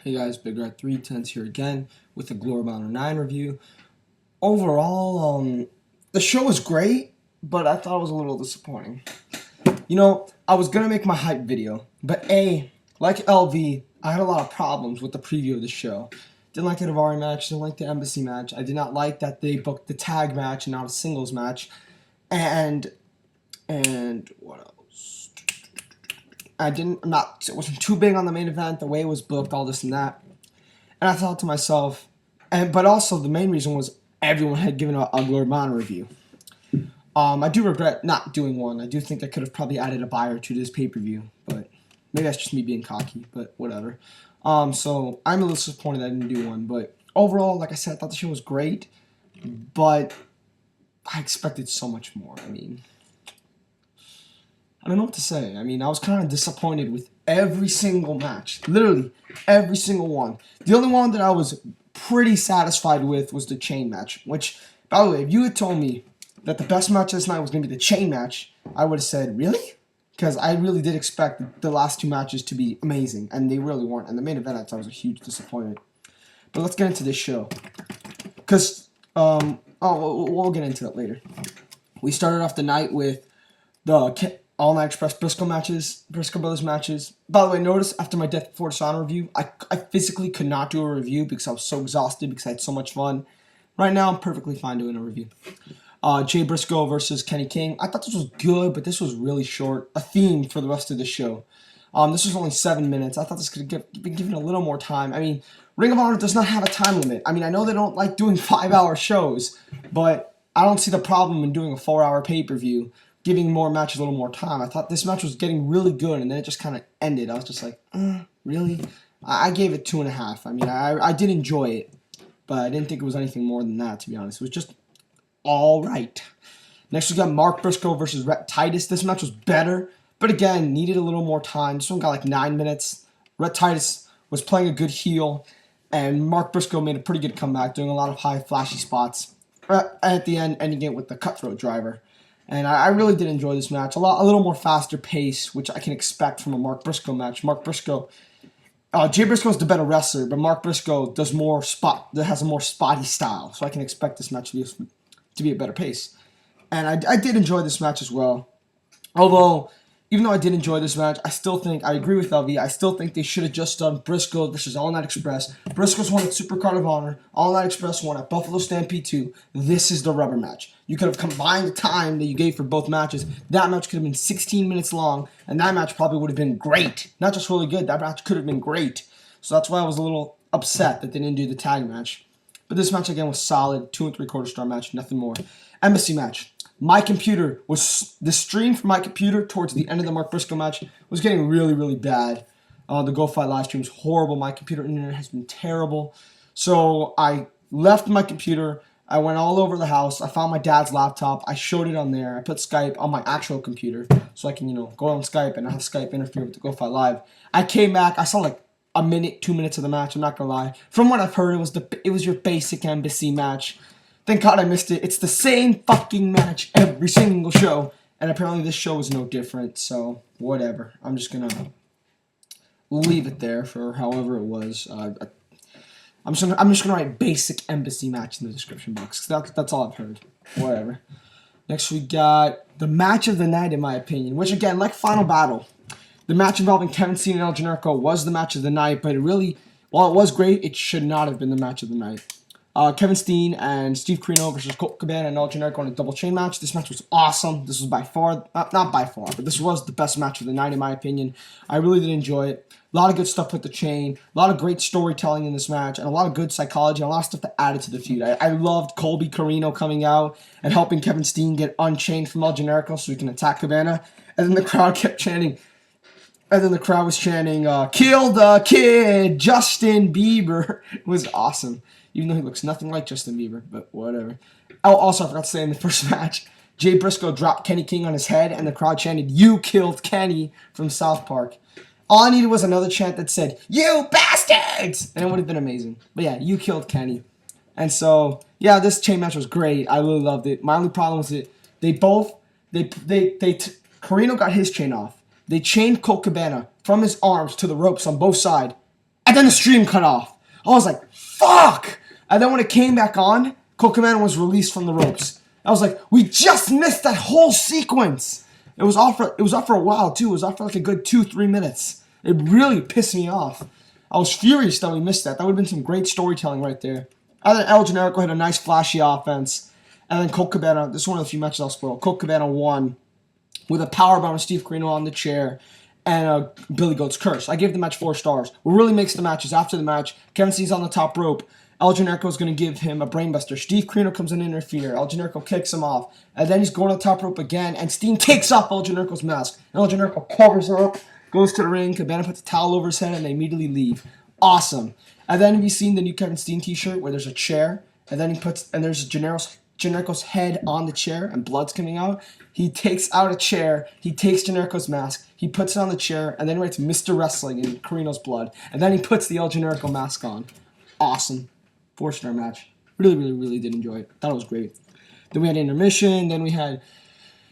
Hey guys, Big Red 310s here again with the Glory Bouncer 9 review. Overall, the show was great, but I thought it was a little disappointing. You know, I was going to make my hype video, but like LV, I had a lot of problems with the preview of the show. Didn't like the Daivari match, didn't like the Embassy match. I did not like that they booked the tag match and not a singles match. And what else? I wasn't too big on the main event, the way it was booked, all this and that. And I thought to myself, but also the main reason was everyone had given a Glory Bouncer review. I do regret not doing one. I do think I could have probably added a buy or two to this pay-per-view, but maybe that's just me being cocky, but whatever. So I'm a little disappointed I didn't do one, but overall, like I said, I thought the show was great, but I expected so much more. I don't know what to say. I was kind of disappointed with every single match. Literally, every single one. The only one that I was pretty satisfied with was the chain match. Which, by the way, if you had told me that the best match this night was going to be the chain match, I would have said, really? Because I really did expect the last two matches to be amazing. And they really weren't. And the main event, I thought was a huge disappointment. But let's get into this show. Because, we'll get into it later. We started off the night with the All Night Express Briscoe Brothers matches. By the way, notice after my Death Before Dishonor review, I physically could not do a review because I was so exhausted because I had so much fun. Right now, I'm perfectly fine doing a review. Jay Briscoe versus Kenny King. I thought this was good, but this was really short. A theme for the rest of the show. This was only 7 minutes. I thought this could have been given a little more time. Ring of Honor does not have a time limit. I know they don't like doing 5-hour shows, but I don't see the problem in doing a 4-hour pay-per-view, giving more matches a little more time. I thought this match was getting really good, and then it just kind of ended. I was just like, really? I gave it 2.5. I did enjoy it, but I didn't think it was anything more than that, to be honest. It was just all right. Next, we got Mark Briscoe versus Rhett Titus. This match was better, but again, needed a little more time. This one got like 9 minutes. Rhett Titus was playing a good heel, and Mark Briscoe made a pretty good comeback, doing a lot of high, flashy spots. At the end, ending it with the cutthroat driver. And I really did enjoy this match. A little more faster pace, which I can expect from a Mark Briscoe match. Jay Briscoe's the better wrestler, but Mark Briscoe has a more spotty style. So I can expect this match to be a better pace. And I did enjoy this match as well. Although, even though I did enjoy this match, I agree with LV, I still think they should have just done Briscoe versus All Night Express. Briscoe's won at Supercard of Honor. All Night Express won at Buffalo Stampede 2. This is the rubber match. You could have combined the time that you gave for both matches. That match could have been 16 minutes long, and that match probably would have been great. Not just really good, that match could have been great. So that's why I was a little upset that they didn't do the tag match. But this match, again, was solid. 2 3/4 star match, nothing more. Embassy match. The stream from my computer towards the end of the Mark Briscoe match was getting really, really bad. The Go Fight live stream was horrible. My computer internet has been terrible. So I left my computer. I went all over the house. I found my dad's laptop. I showed it on there. I put Skype on my actual computer so I can, go on Skype and not have Skype interfere with the Go Fight Live. I came back. I saw like a minute, 2 minutes of the match. I'm not gonna lie. From what I've heard, it was your basic Embassy match. Thank God I missed it. It's the same fucking match every single show. And apparently this show is no different. So, whatever. I'm just going to leave it there for however it was. I'm just gonna write basic Embassy match in the description box. That's all I've heard. Whatever. Next we got the match of the night, in my opinion. Which, again, like Final Battle, the match involving Kevin Steen and El Generico was the match of the night. But while it was great, it should not have been the match of the night. Kevin Steen and Steve Corino versus Colt, Cabana and Generico in a double chain match. This match was awesome. This was by far, not by far, but this was the best match of the night in my opinion. I really did enjoy it. A lot of good stuff with the chain. A lot of great storytelling in this match. And a lot of good psychology. And a lot of stuff that added to the feud. I loved Colby Corino coming out and helping Kevin Steen get unchained from El Generico so he can attack Cabana. And then the crowd kept chanting. And then the crowd was chanting, "Kill the kid, Justin Bieber." It was awesome. Even though he looks nothing like Justin Bieber, but whatever. Oh, also, I forgot to say in the first match, Jay Briscoe dropped Kenny King on his head, and the crowd chanted, "You killed Kenny" from South Park. All I needed was another chant that said, "You bastards!" And it would have been amazing. But yeah, you killed Kenny. And so, yeah, this chain match was great. I really loved it. My only problem was that Corino got his chain off. They chained Colt Cabana from his arms to the ropes on both sides. And then the stream cut off. I was like, fuck! And then when it came back on, Colt Cabana was released from the ropes. I was like, we just missed that whole sequence. It was off for a while, too. It was off for like a good 2-3 minutes. It really pissed me off. I was furious that we missed that. That would have been some great storytelling right there. And then El Generico had a nice flashy offense. And then Colt Cabana, this is one of the few matches I'll spoil. Colt Cabana won with a powerbomb of Steve Corino on the chair and a Billy Goat's curse. I gave the match 4 stars. What really makes the match is after the match, Kevin Steen's on the top rope. El Generico is going to give him a brainbuster. Steve Corino comes in to interfere. El Generico kicks him off. And then he's going to the top rope again. And Steen takes off El Generico's mask. And El Generico covers her up, goes to the ring. Cabana puts a towel over his head, and they immediately leave. Awesome. And then have you seen the new Kevin Steen t-shirt where there's a chair? And then there's Generico's head on the chair and blood's coming out. He takes out a chair. He takes Generico's mask. He puts it on the chair. And then writes Mr. Wrestling in Corino's blood. And then he puts the El Generico mask on. Awesome. 4-star match. Really, really, really did enjoy it. Thought it was great. Then we had intermission. Then we had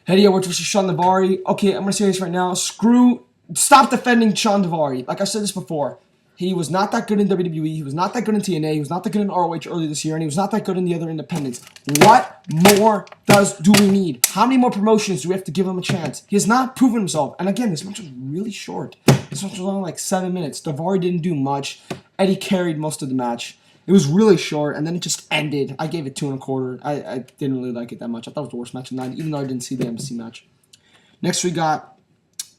Eddie Edwards versus Shawn Daivari. Okay, I'm going to say this right now. Stop defending Shawn Daivari. Like I said this before. He was not that good in WWE. He was not that good in TNA. He was not that good in ROH earlier this year. And he was not that good in the other independents. What more do we need? How many more promotions do we have to give him a chance? He has not proven himself. And again, this match was really short. This match was only like 7 minutes. Daivari didn't do much. Eddie carried most of the match. It was really short, and then it just ended. I gave it 2 1/4. I didn't really like it that much. I thought it was the worst match of the night, even though I didn't see the embassy match. Next, we got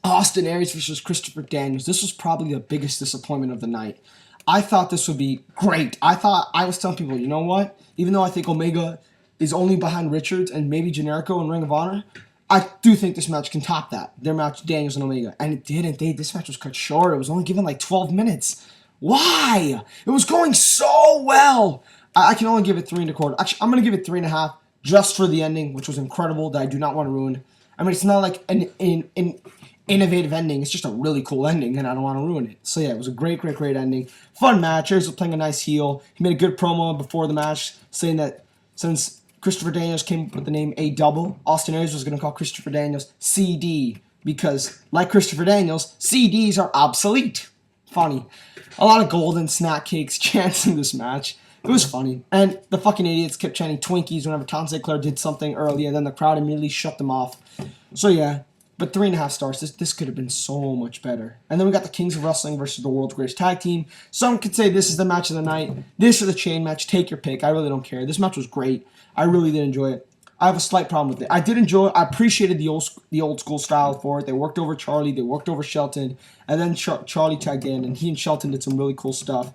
Austin Aries versus Christopher Daniels. This was probably the biggest disappointment of the night. I thought this would be great. I was telling people, you know what? Even though I think Omega is only behind Richards and maybe Generico and Ring of Honor, I do think this match can top that. Their match, Daniels and Omega. And it didn't. This match was cut short. It was only given like 12 minutes. Why? It was going so well. I can only give it 3 1/4. Actually, I'm going to give it 3.5 just for the ending, which was incredible that I do not want to ruin. I mean, it's not like an innovative ending. It's just a really cool ending, and I don't want to ruin it. So, yeah, it was a great, great, great ending. Fun match. Aries was playing a nice heel. He made a good promo before the match saying that since Christopher Daniels came up with the name A-Double, Austin Aries was going to call Christopher Daniels CD because, like Christopher Daniels, CDs are obsolete. Funny. A lot of golden snack cakes chants in this match. It was funny. And the fucking idiots kept chanting Twinkies whenever Tom Sinclair did something early, and then the crowd immediately shut them off. So yeah, but 3.5 stars. This could have been so much better. And then we got the Kings of Wrestling versus the World's Greatest Tag Team. Some could say this is the match of the night. This is the chain match. Take your pick. I really don't care. This match was great. I really did enjoy it. I have a slight problem with it. I did enjoy it. I appreciated the old school style for it. They worked over Charlie. They worked over Shelton. And then Charlie tagged in, and he and Shelton did some really cool stuff.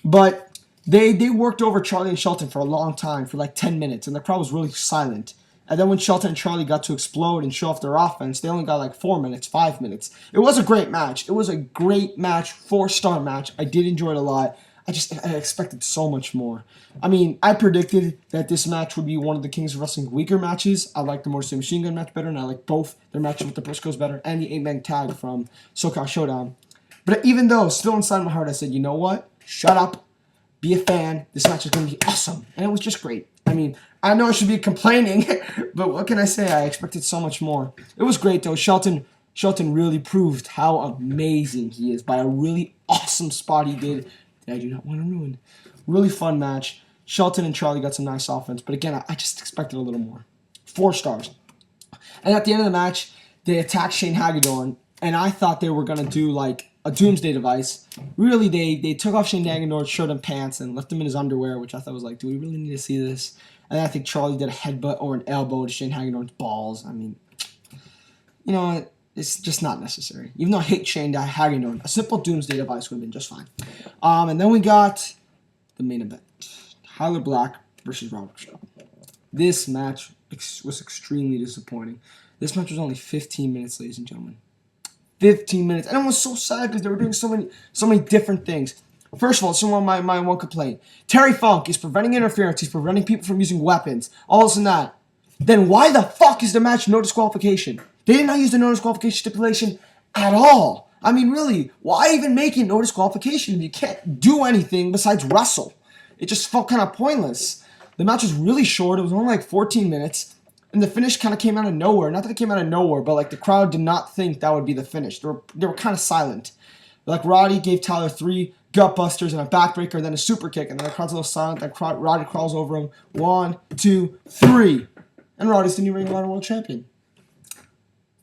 But they worked over Charlie and Shelton for a long time, for like 10 minutes, and the crowd was really silent. And then when Shelton and Charlie got to explode and show off their offense, they only got like 4 minutes, 5 minutes. It was a great match. It was a great match, 4-star match. I did enjoy it a lot. I expected so much more. I mean, I predicted that this match would be one of the Kings of Wrestling weaker matches. I like the Motor City Machine Gun match better, and I like both their matches with the Briscoes better, and the 8-man tag from SoCal Showdown. But even though, still inside my heart, I said, you know what? Shut up. Be a fan. This match is going to be awesome. And it was just great. I mean, I know I should be complaining, but what can I say? I expected so much more. It was great, though. Shelton really proved how amazing he is by a really awesome spot he did. I do not want to ruin. Really fun match. Shelton and Charlie got some nice offense, but again, I just expected a little more. 4 stars. And at the end of the match, they attacked Shane Hagedorn, and I thought they were going to do like a doomsday device. Really, they took off Shane Hagedorn's shirt and pants and left him in his underwear, which I thought was like, do we really need to see this? And I think Charlie did a headbutt or an elbow to Shane Hagedorn's balls. I mean, you know, it's just not necessary. Even though I hate Shane Hagedorn, a simple doomsday device would have been just fine. And then we got the main event. Tyler Black versus Robert Shaw. This match was extremely disappointing. This match was only 15 minutes, ladies and gentlemen. 15 minutes. And it was so sad because they were doing so many different things. First of all, someone my one complaint. Terry Funk is preventing interference. He's preventing people from using weapons. All this and that. Then why the fuck is the match no disqualification? They did not use the no disqualification stipulation at all. I mean, really, why even make it no disqualification if you can't do anything besides wrestle? It just felt kind of pointless. The match was really short. It was only like 14 minutes. And the finish kind of came out of nowhere. Not that it came out of nowhere, but like the crowd did not think that would be the finish. They were kind of silent. Like Roddy gave Tyler 3 gutbusters and a backbreaker, and then a super kick, and then the crowd's a little silent. Then Roddy crawls over him. 1, 2, 3. And Roddy's the new Ring of Honor World Champion.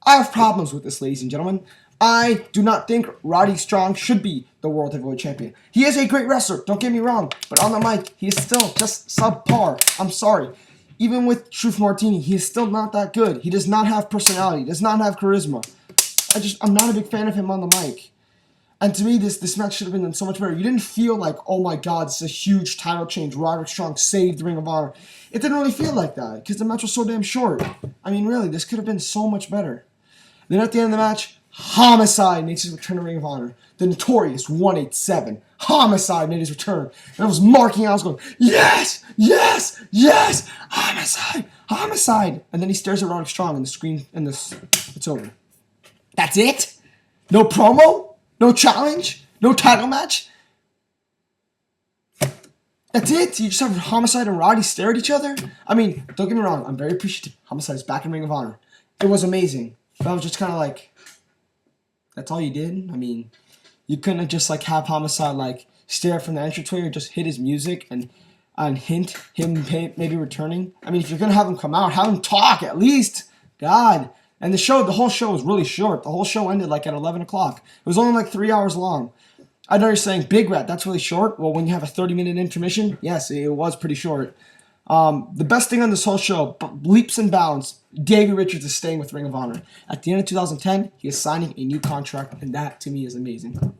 I have problems with this, ladies and gentlemen. I do not think Roddy Strong should be the World Heavyweight Champion. He is a great wrestler, don't get me wrong, but on the mic, he is still just subpar. I'm sorry. Even with Truth Martini, he is still not that good. He does not have personality, he does not have charisma. I'm not a big fan of him on the mic. And to me, this match should have been done so much better. You didn't feel like, oh my god, this is a huge title change. Roderick Strong saved Ring of Honor. It didn't really feel like that, because the match was so damn short. I mean, really, this could have been so much better. Then at the end of the match, Homicide makes his return to Ring of Honor. The notorious 187. Homicide made his return. And I was marking out, I was going, yes, yes, yes, Homicide, Homicide. And then he stares at Roderick Strong and the screen, and it's over. That's it? No promo? No challenge? No title match? That's it? You just have Homicide and Roddy stare at each other? I mean, don't get me wrong, I'm very appreciative. Homicide is back in Ring of Honor. It was amazing. But I was just kind of like, that's all you did? I mean, you couldn't have just like have Homicide like stare from the entranceway or just hit his music and hint him maybe returning. I mean, if you're gonna have him come out, have him talk at least. God. And the whole show was really short. The whole show ended like at 11 o'clock. It was only like 3 hours long. I know you're saying, Big Rat, that's really short. Well, when you have a 30-minute intermission, yes, it was pretty short. The best thing on this whole show, leaps and bounds, Davey Richards is staying with Ring of Honor. At the end of 2010, he is signing a new contract, and that, to me, is amazing.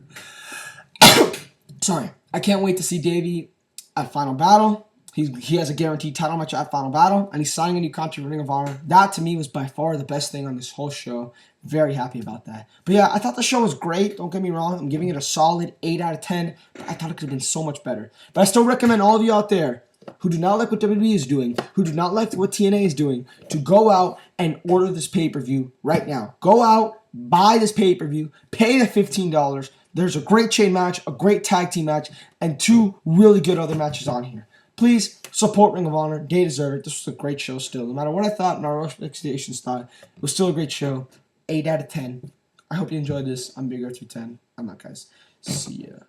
Sorry. I can't wait to see Davey at Final Battle. He has a guaranteed title match at Final Battle, and he's signing a new contract with Ring of Honor. That, to me, was by far the best thing on this whole show. Very happy about that. But yeah, I thought the show was great. Don't get me wrong. I'm giving it a solid 8 out of 10. But I thought it could have been so much better. But I still recommend all of you out there who do not like what WWE is doing, who do not like what TNA is doing, to go out and order this pay-per-view right now. Go out, buy this pay-per-view, pay the $15. There's a great chain match, a great tag team match, and 2 really good other matches on here. Please support Ring of Honor. They deserve it. This was a great show still. No matter what I thought and our expectations thought, it was still a great show. 8 out of 10. I hope you enjoyed this. I'm Big R210. I'm out, guys. See ya.